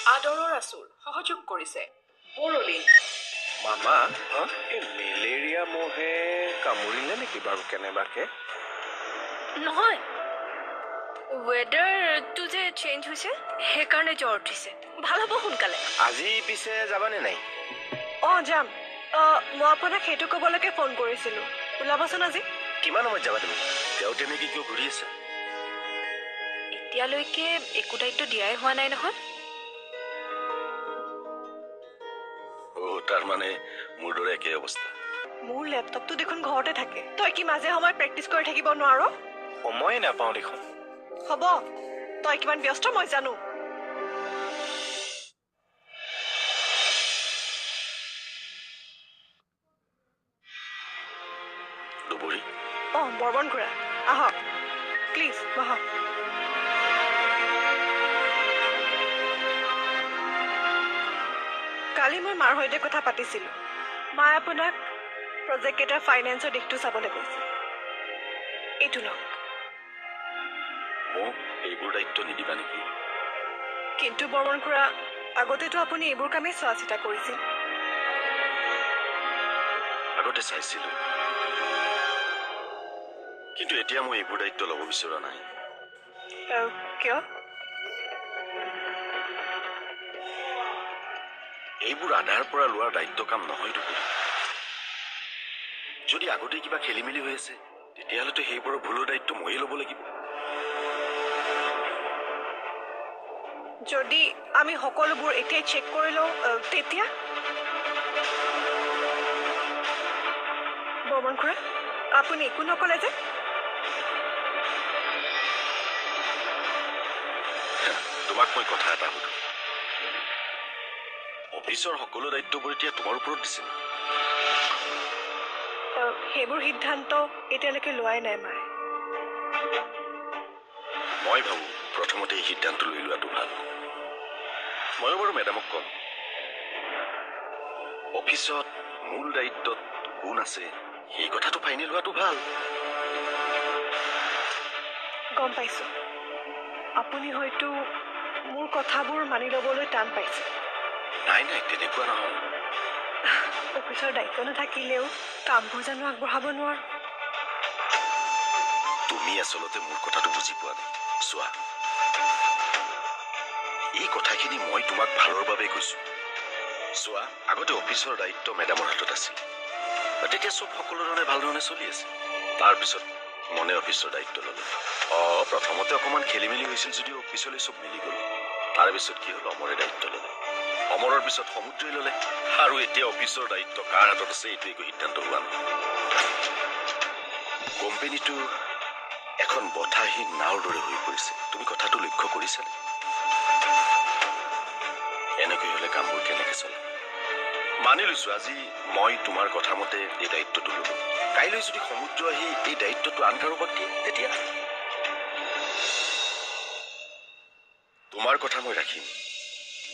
আদৰৰ আচুৰ সহযোগ কৰিছে বৰলিন। মামা এই মেলেৰিয়া মহে কামুৰিলে নেকি বাৰু কেনেবাকে? নহয়, ৱেডাৰটো যে চেঞ্জ হৈছে সেইকাৰণে জ্বৰ উঠিছে। ভাল হ'ব সোনকালে। আজি পিছে যাবানে নাই? যাম। মই আপোনাক সেইটো ক'বলৈকে ফোন কৰিছিলো। ওলাবচোন আজি। কিমান সময়ত যাবা তুমি? তেওঁ তেনেকে কিয় ঘূৰি আছে? এতিয়ালৈকে একো দায়িত্ব দিয়াই হোৱা নাই নহয়। তাৰ মানে মোৰ দৰে একেই অৱস্থা। মোৰ লেপটপটো দেখোন ঘৰতে থাকে। তই কি মাজে সময়ে প্ৰেক্টিচ কৰি থাকিব নোৱাৰ? সময়ে নাপাওঁ দেখোন। হ'ব, তই কিমান ব্যস্ত মই জানো। দুবৰী বৰ্মন খুৰা আহক প্লিজ বহক। কালি মই মাৰ সৈতে কথা পাতিছিলো। মায়ে আপোনাক প্ৰজেক্ট কেইটাৰ ফাইনেন্সৰ দিশটো চাবলৈ কৈছে। এইটো লওক। মোক এইবোৰ দায়িত্ব নিদিবা নেকি? কিন্তু বৰ্মন খুৰা, আগতেতো আপুনি এইবোৰ কামেই চোৱা চিতা কৰিছিল। আগতে চাইছিলো, কিন্তু এতিয়া মই এইবোৰ দায়িত্ব ল'ব বিচৰা নাই। কিয়? এইবোৰ আধাৰ পৰা লোৱাৰ দায়িত্ব কাম নহয় দুবৰী। যদি আগতে কিবা খেলি মেলি হৈ আছে তেতিয়াহ'লেতো সেইবোৰৰ ভুলৰ দায়িত্ব ময়ে ল'ব লাগিব। যদি আমি সকলোবোৰ এতিয়াই চেক কৰি লওঁ তেতিয়া? বৰ্মন খুৰা, আপুনি একো নকলে যে? তোমাক মই কথা এটা সুধো। অফিচৰ সকলো দায়িত্ববোৰ এতিয়া তোমাৰ ওপৰত দিছে। সেইবোৰ সিদ্ধান্ত এতিয়ালৈকে লোৱাই নাই মায়ে। মই ভাবো প্ৰথমতে এই সিদ্ধান্ত লৈ লোৱাটো ভাল। ময়ো বাৰু মেডামক কম, অফিচত মূল দায়িত্বত কোন আছে সেই কথাটো ফাইনেল হোৱাটো ভাল। গম পাইছো, আপুনি হয়তো মোৰ কথাবোৰ মানি ল'বলৈ টান পাইছে। নাই নাই, তেনেকুৱা নহয়। অফিচৰ দায়িত্ব নাথাকিলেও কামবোৰ জানো আগবঢ়াব নোৱাৰো? তুমি আচলতে মোৰ কথাটো বুজি পোৱা নাই। চোৱা, এই কথাখিনি মই তোমাক ভালৰ বাবে কৈছো। চোৱা, আগতে অফিচৰ দায়িত্ব মেডামৰ হাতত আছিল। তেতিয়া চব সকলো ধৰণে ভাল ধৰণে চলি আছে। তাৰপিছত মনে অফিচৰ দায়িত্ব ললে। প্ৰথমতে অকণমান খেলি মেলি হৈছিল যদিও পিছলৈ চব মিলি গল। তাৰপিছত কি হল, অমৰে দায়িত্ব ললে। অমৰৰ পিছত সমুদ্ৰই ললে। আৰু এতিয়া অফিচৰ দায়িত্ব কাৰ হাতত আছে এইটো একো সিদ্ধান্ত হোৱা নাই। কোম্পানীটো এখন বতাহীন নাওৰ দৰে হৈ পৰিছে। তুমি কথাটো লক্ষ্য কৰিছানে? এনেকৈ হলে কামবোৰ কেনেকে চলে? মানি লৈছো আজি মই তোমাৰ কথা মতে এই দায়িত্বটো ললো। কাইলৈ যদি সমুদ্ৰ আহি এই দায়িত্বটো আন কাৰোবাক দিয়ে তেতিয়া তোমাৰ কথা মই ৰাখিম।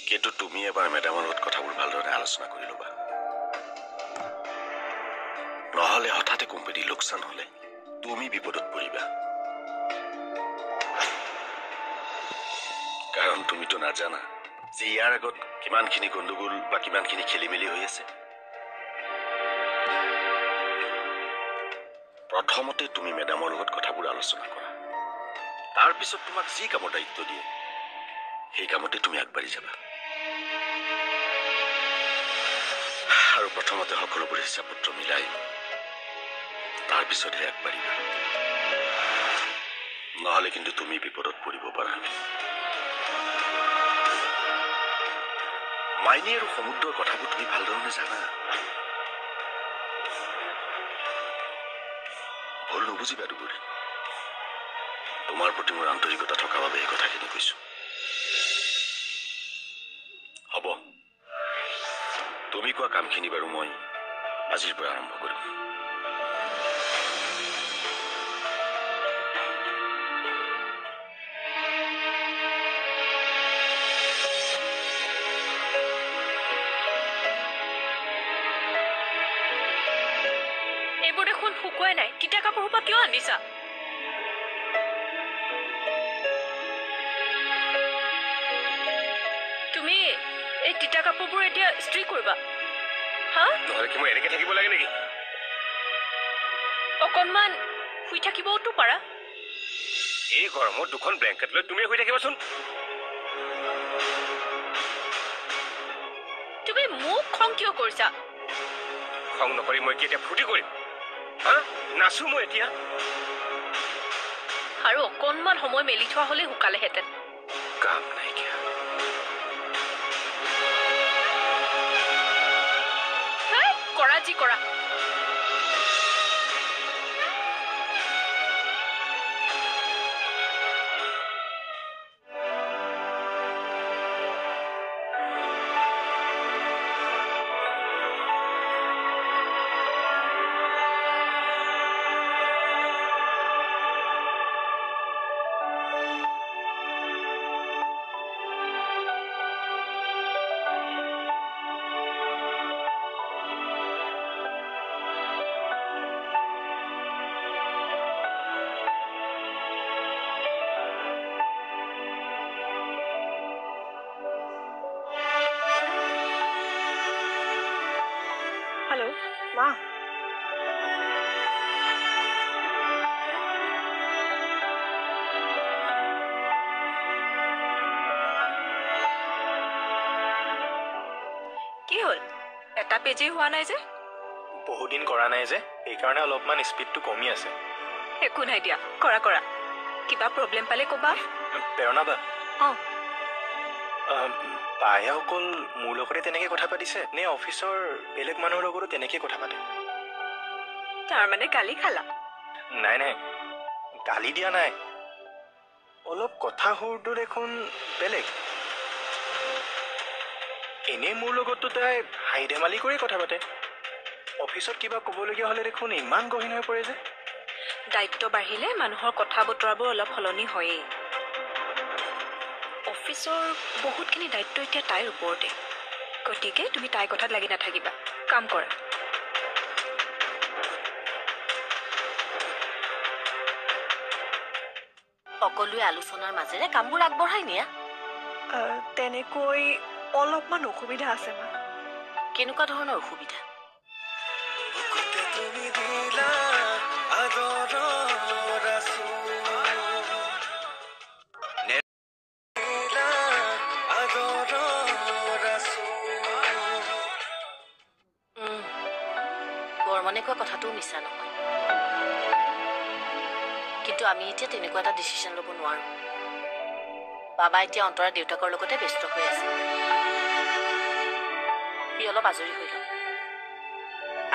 কিন্তু তুমি এবাৰ মেডামৰ লগত কথাবোৰ ভালদৰে আলোচনা কৰি ল'বা। নহলে হঠাতে কোম্পানী লোকচান হলে তুমি বিপদত পৰিবা। কাৰণ তুমিতো নাজানা যে ইয়াৰ আগত কিমানখিনি গণ্ডগোল বা কিমানখিনি খেলি মেলি হৈ আছে। প্ৰথমতে তুমি মেডামৰ লগত কথাবোৰ আলোচনা কৰা। তাৰপিছত তোমাক যি কামৰ দায়িত্ব দিয়ে সেই কামতে তুমি আগবাঢ়ি যাবা। আৰু প্ৰথমতে সকলোবোৰ হিচাপ পত্ৰ মিলাই তাৰপিছতহে আগবাঢ়িবা। নহলে কিন্তু তুমি বিপদত পৰিব পাৰা। মাইনী আৰু সমুদ্ৰৰ কথাবোৰ তুমি ভালধৰণে জানা। ভুল নুবুজিবা দুবৰী। তোমাৰ প্ৰতি মোৰ আন্তৰিকতা থকা বাবে এই কথাখিনি কৈছো। হ'ব, তুমি কোৱা কামখিনি বাৰু মই আজিৰ পৰা আৰম্ভ কৰিম। এইবোৰ দেখোন শুকুৱাই নাই। তিতা কাপোৰ সোপা কিয় আনিছা? তুমি তুমি এই তিতা কাপোৰবোৰ এতিয়া ইস্ত্ৰি কৰিবা হা নহ'লে কি মই এনেকৈ থাকিব লাগে নেকি? অকণমান শুই থাকিবওতো পাৰা এই গৰমত দুখন ব্লেংকেট লৈ তুমি শুই থাকিবাচোন। তুমি মোক খং কিয় কৰিছা খং নকৰি মই কি এতিয়া ফূৰ্তি কৰিম? হা নাচো মই এতিয়া। আৰু অকণমান সময় মেলি থোৱা হ'লে শুকালেহেঁতেন কাম নাইকিয়া। হেই, কৰা যি কৰা হেল্ল' মা কি হ'ল এটা পেজে হোৱা নাই যে বহুদিন কৰা নাই যে সেইকাৰণে অলপমান স্পীডটো কমি আছে। একো নাই দিয়া কৰা কৰা কিবা প্ৰব্লেম পালে ক'বা প্ৰেৰণা বা অঁ বায়ে অকল মোৰ লগতে তেনেকৈ কথা পাতিছে নে অফিচৰ বেলেগ মানুহৰ লগতো তেনেকৈ কথা পাতে? তাৰমানে গালি খালা নাই নাই গালি দিয়া নাই, অলপ কথা সুৰটো দেখোন বেলেগ। এনেই মোৰ লগততো তাই হাঁহি ধেমালি কৰি কথা পাতে, অফিচত কিবা ক'বলগীয়া হ'লে দেখোন ইমান গহীন হৈ পৰে যে। দায়িত্ব বাঢ়িলে মানুহৰ কথা বতৰাবোৰ অলপ সলনি হয়েই অফিচৰ বহুতখিনি দায়িত্ব এতিয়া তাইৰ ওপৰতে, গতিকে তুমি তাইৰ কথাত লাগি নাথাকিবা, কাম কৰা। সকলোৱে আলোচনাৰ মাজেৰে কামবোৰ আগবঢ়াই নিয়া। তেনেকৈ অলপমান অসুবিধা আছে মা। কেনেকুৱা ধৰণৰ অসুবিধা? বৰ্মনে কোৱা কথাটোও মিছা নহয়, কিন্তু আমি এতিয়া তেনেকুৱা এটা ডিচিশ্যন ল'ব নোৱাৰো। বাবা এতিয়া অন্তৰা দেউতাকৰ লগতে ব্যস্ত হৈ আছে, সি অলপ আজৰি হৈ লওক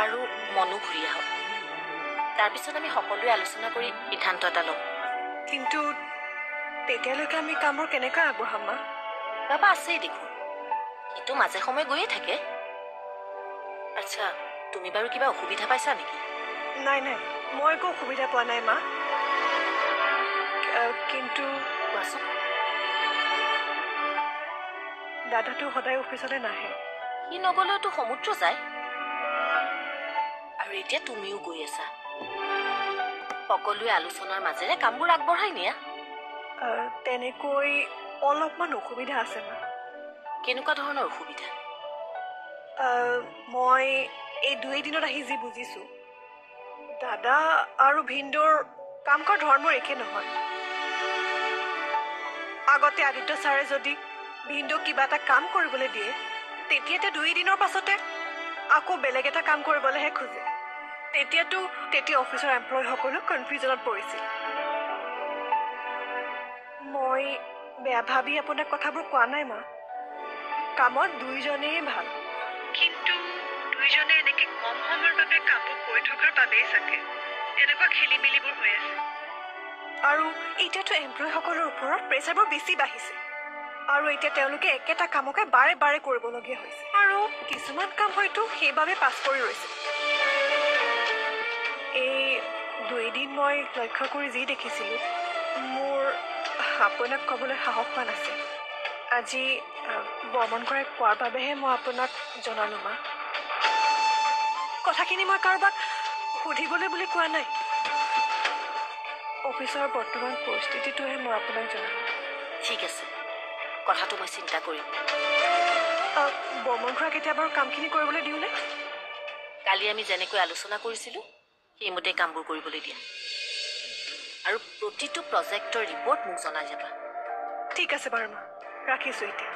আৰু মনো ঘূৰি আহক, তাৰপিছত আমি সকলোৱে আলোচনা কৰি সিদ্ধান্ত এটা ল'ম। কিন্তু তেতিয়ালৈকে আমি কামবোৰ কেনেকৈ আগবঢ়াম মা? বাবা আছেই দেখোন, কিন্তু মাজে সময়ে গৈয়ে থাকে। আচ্ছা, তুমি বাৰু কিবা অসুবিধা পাইছা নেকি? নাই নাই মই একো অসুবিধা পোৱা নাই মা, কিন্তু কোৱাচোন। দাদাটো সদায় অফিচলৈ নাহে। সি নগলেওতো সমুদ্ৰ যায়, আৰু এতিয়া তুমিও গৈ আছা। সকলোৱে আলোচনাৰ মাজেৰে কামবোৰ আগবঢ়াই নিয়া। তেনেকৈ অলপমান অসুবিধা আছে মা। কেনেকুৱা ধৰণৰ অসুবিধা? মই এই 2 দিনত আহি যি বুজিছোঁ, দাদা আৰু ভিনদৌৰ কাম কৰাৰ ধৰ্মৰ একে নহয়। আগতে আদিত্য ছাৰে যদি ভিনদৌক কিবা এটা কাম কৰিবলৈ দিয়ে, তেতিয়া 2 দিনৰ পাছতে আকৌ বেলেগ এটা কাম কৰিবলৈহে খোজে। তেতিয়া অফিচৰ এমপ্লয়ীসকলো কনফিউজনত পৰিছিল। মই বেয়া ভাবি আপোনাক কথাবোৰ কোৱা নাই মা, কামত 2জনেই ভাল, কিন্তু 2জনে এনেকৈ কম সময়ৰ বাবে কামবোৰ কৰি থকাৰ বাবেই চাগে এনেকুৱা খেলি মেলিবোৰ হৈ আছে। আৰু এতিয়াতো এমপ্লয়ীসকলৰ ওপৰত প্ৰেছাৰবোৰ বেছি বাঢ়িছে, আৰু এতিয়া তেওঁলোকে একেটা কামকে বাৰে বাৰে কৰিবলগীয়া হৈছে, আৰু কিছুমান কাম হয়তো সেইবাবে পাছ কৰি ৰৈছে। এই 2 দিন মই লক্ষ্য কৰি যি দেখিছিলোঁ, মোৰ আপোনাক ক'বলৈ সাহস হোৱা নাছিল। আজি বৰ্মন কৰাই কোৱাৰ বাবেহে মই আপোনাক জনালোঁ মা। কথাখিনি মই কাৰোবাক সুধিবলৈ বুলি কোৱা নাই, অফিচৰ বৰ্তমান পৰিস্থিতিটোহে মই আপোনাক জনালোঁ। ঠিক আছে, কথাটো মই চিন্তা কৰিম। বৰ্মন খুৰাক এতিয়া বাৰু কামখিনি কৰিবলৈ দিওঁনে? কালি আমি যেনেকৈ আলোচনা কৰিছিলোঁ সেইমতে কামবোৰ কৰিবলৈ দিয়া, আৰু প্ৰতিটো প্ৰজেক্টৰ ৰিপৰ্ট মোক জনাই যাবা। ঠিক আছে বাৰু মা, ৰাখিছোঁ এতিয়া।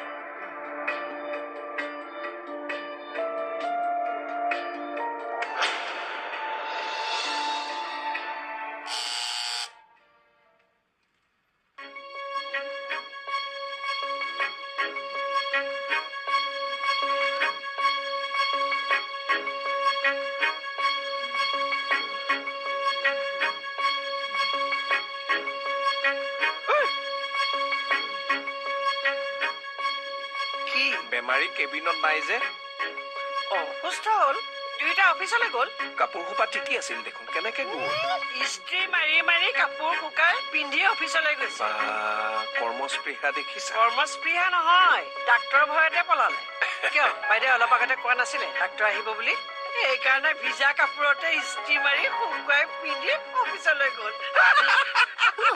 বেমাৰী কেবিনত নাই যে। সুস্থ হ'ল, দুইটা অফিচলৈ গ'ল। কাপোৰ সোপা তিতি আছিল দেখোন, কেনেকে গ'ল? ইস্ত্ৰি মাৰি মাৰি কাপোৰ শুকাই পিন্ধি অফিচলৈ গৈছে। কৰ্মস্পৃহা দেখিছা? কৰ্মস্পৃহা নহয়, ডাক্তৰৰ ভয়তে পলালে। কিয় বাইদেউ অলপ আগতে কোৱা নাছিলে ডাক্তৰ আহিব বুলি? সেইকাৰণে ভিজা কাপোৰতে ইস্ত্ৰি মাৰি শুকুৱাই পিন্ধি অফিচলৈ গ'ল।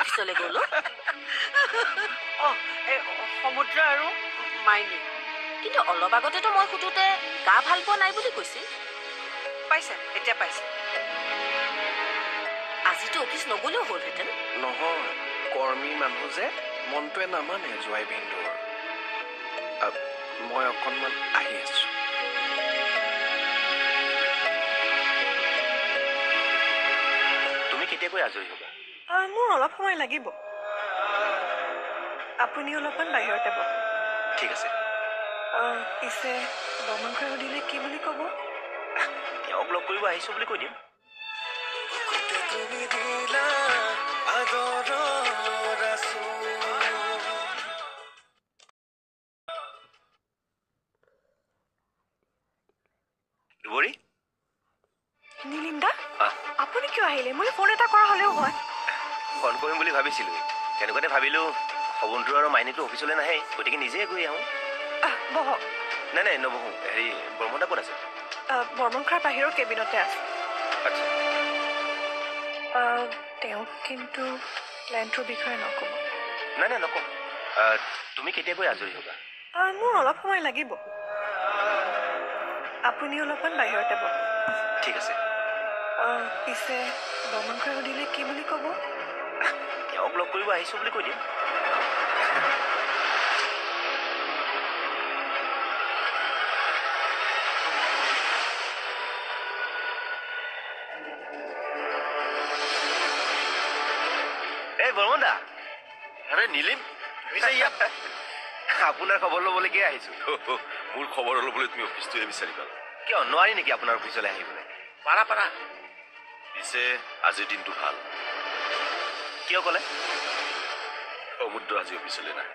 অফিচলৈ গ'ল? সমুদ্ৰ আৰু মাইনী। কিন্তু অলপ আগতেতো মই সুধোতে গা ভাল পোৱা নাই বুলি কৈছিল। পাইছে, এতিয়া পাইছে। আজিতো অফিচ নগ'লেও হ'লহেঁতেন। নহয়, কৰ্মী মানুহ যে, মনটোৱে নামানে জোৱাই ভিনদৰ। মই অকণমান আহি আছো। তুমি কেতিয়াকৈ আজৰি হ'বা? মোৰ অলপ সময় লাগিব। আপুনি অলপমান বাহিৰতে বহক। ঠিক আছে। পিছে বৰ্মন খুৰাই সুধিলে কি বুলি ক'ব? তেওঁক লগ কৰিব আহিছো বুলি কৈ দিম। দুবৰী, নীলিম দা, আপুনি কিয় আহিলে? মোলৈ ফোন এটা কৰা হ'লেও হয়। ফোন কৰিম বুলি ভাবিছিলো, তেনেকুৱাতে ভাবিলো সমুদ্ৰ আৰু মাইনীটো অফিচলৈ নাহে, গতিকে নিজে গৈ আহোঁ। বহক। নাই নাই নবহো। হেৰি, বৰ্মন দা ক'ত আছে? বৰ্মন খুৰা বাহিৰৰ কেবিনতে আছে। আচ্ছা। তেওঁক কিন্তু প্লেনটোৰ বিষয়ে নক'ব। নাই নাই নকওঁ। তুমি কেতিয়াকৈ আজৰি হ'বা? মোৰ অলপ সময় লাগিব। আপুনি অলপমান বাহিৰতে বহক। ঠিক আছে। পিছে বৰ্মন খুৰাই সুধিলে কি বুলি ক'ব? তেওঁক লগ কৰিব আহিছো বুলি কৈ দিম। এই বৰ্মন দা। আৰে নীলিম, আপোনাৰ খবৰ ল'বলৈকে আহিছো। মোৰ খবৰ ল'বলৈ তুমি অফিচটোৱে বিচাৰিবা? কিয় নোৱাৰি নেকি আপোনাৰ অফিচলৈ আহিবলৈ? পাৰা পাৰা। পিছে আজিৰ দিনটো ভাল। কিয় ক'লে? সমুদ্ৰ আজি অফিচলৈ নাহে।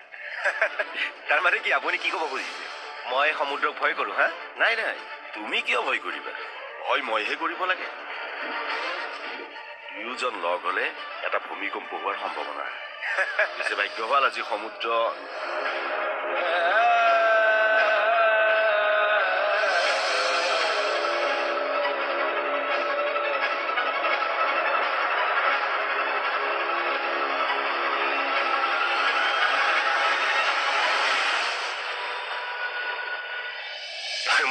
তাৰমানে কি আপুনি কি ক'ব খুজিছে? মই সমুদ্ৰক ভয় কৰোঁ? হা, নাই নাই, তুমি কিয় ভয় কৰিবা? ভয় মইহে কৰিব লাগে। দুয়োজন লগ হ'লে এটা ভূমিকম্প হোৱাৰ সম্ভাৱনা। পিছে ভাগ্য ভাল আজি সমুদ্ৰ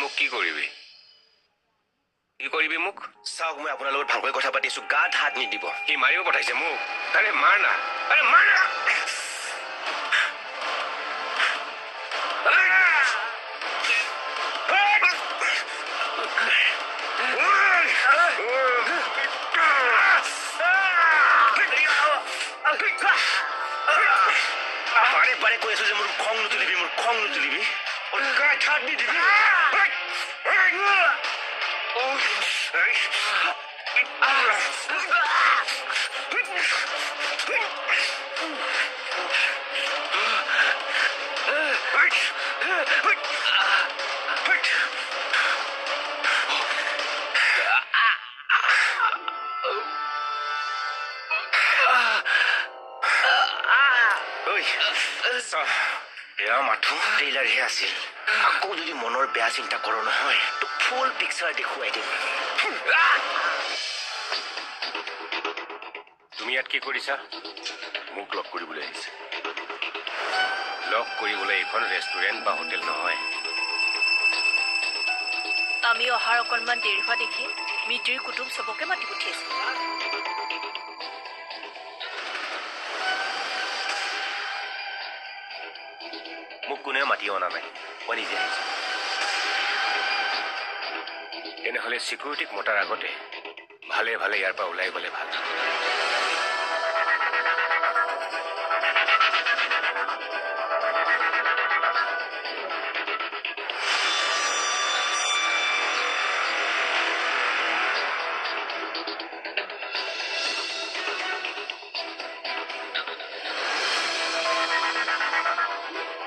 মোক কি কৰিবি? কি কৰিবি মোক? চাওক, মই আপোনাৰ লগত ভালকৈ কথা পাতিছো, গাত হাত নিদিব। কি মাৰিব পঠাইছে মোক? আৰে মাৰ না, আৰে মাৰ না। বাৰে বাৰে কৈ আছো যে মোৰ খং নুতুলিবি, মোৰ খং নুতুলিবি। গাত হাত নিদিবি। এয়া মাথো ট্ৰেইলাৰহে আছিল। আকৌ যদি মনৰ বেয়া চিন্তা কৰ নহয়, তোক ফুল পিকচাৰ দেখুৱাই দিম। তুমি ইয়াত কি কৰিছা? মোক লগ কৰিবলৈ আহিছে। লগ কৰিবলৈ এইখন ৰেষ্টুৰেণ্ট বা হোটেল নহয়। আমি অহাৰ অকণমান দেৰি হোৱা দেখি মিতিৰ কুটুম চবকে মাতি পঠিয়াইছিল। মোক কোনেও মাতি অনা নাই, মই নিজে আহিছো। তেনেহ'লে চিকিউৰিটিক মতাৰ আগতে ভালে ভালে ইয়াৰ পৰা ওলাই গ'লে ভাল।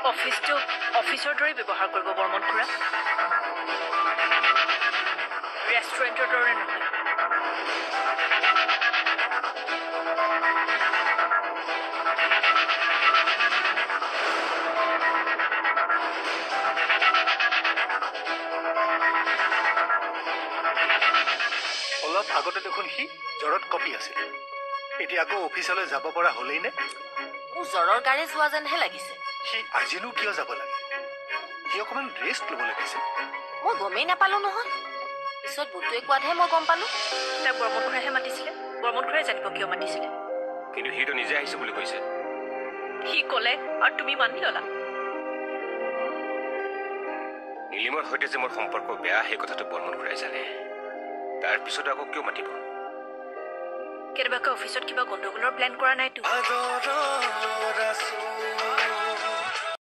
অফিচটো অফিচৰ দৰে ব্যৱহাৰ কৰিব বৰ্মন খুৰা, ৰেষ্টুৰেণ্টৰ দৰে নহয়। অলপ আগতে দেখোন সি জ্বৰত কঁপি আছিল, এতিয়া আকৌ অফিচলৈ যাব পৰা হ'লেই নে? মোৰ জ্বৰৰ গাড়ী যোৱা যেনহে লাগিছে। সি আজিনো কিয় যাব লাগে? সি অকণমান ৰেষ্ট ল'ব লাগিছিল। মই গমেই নাপালো নহয়, পিছত বুটুৱে কোৱাতহে মই গম পালো। তাক বৰ্মন খুৰাইহে মাতিছিলে, বৰ্মন খুৰাই জানিব কিয় মাতিছিলে। কিন্তু সিটো নিজে আহিছো বুলি কৈছে। সি ক'লে আৰু তুমি মানি ল'লা। নীলিমৰ সৈতে যে মোৰ সম্পৰ্ক বেয়া সেই কথাটো বৰ্মন খুৰাই জানে, তাৰ পিছত আকৌ কিয় মাতিব? কেনেবাকৈ অফিচত কিবা গণ্ডগোলৰ প্লেন কৰা নাইতো।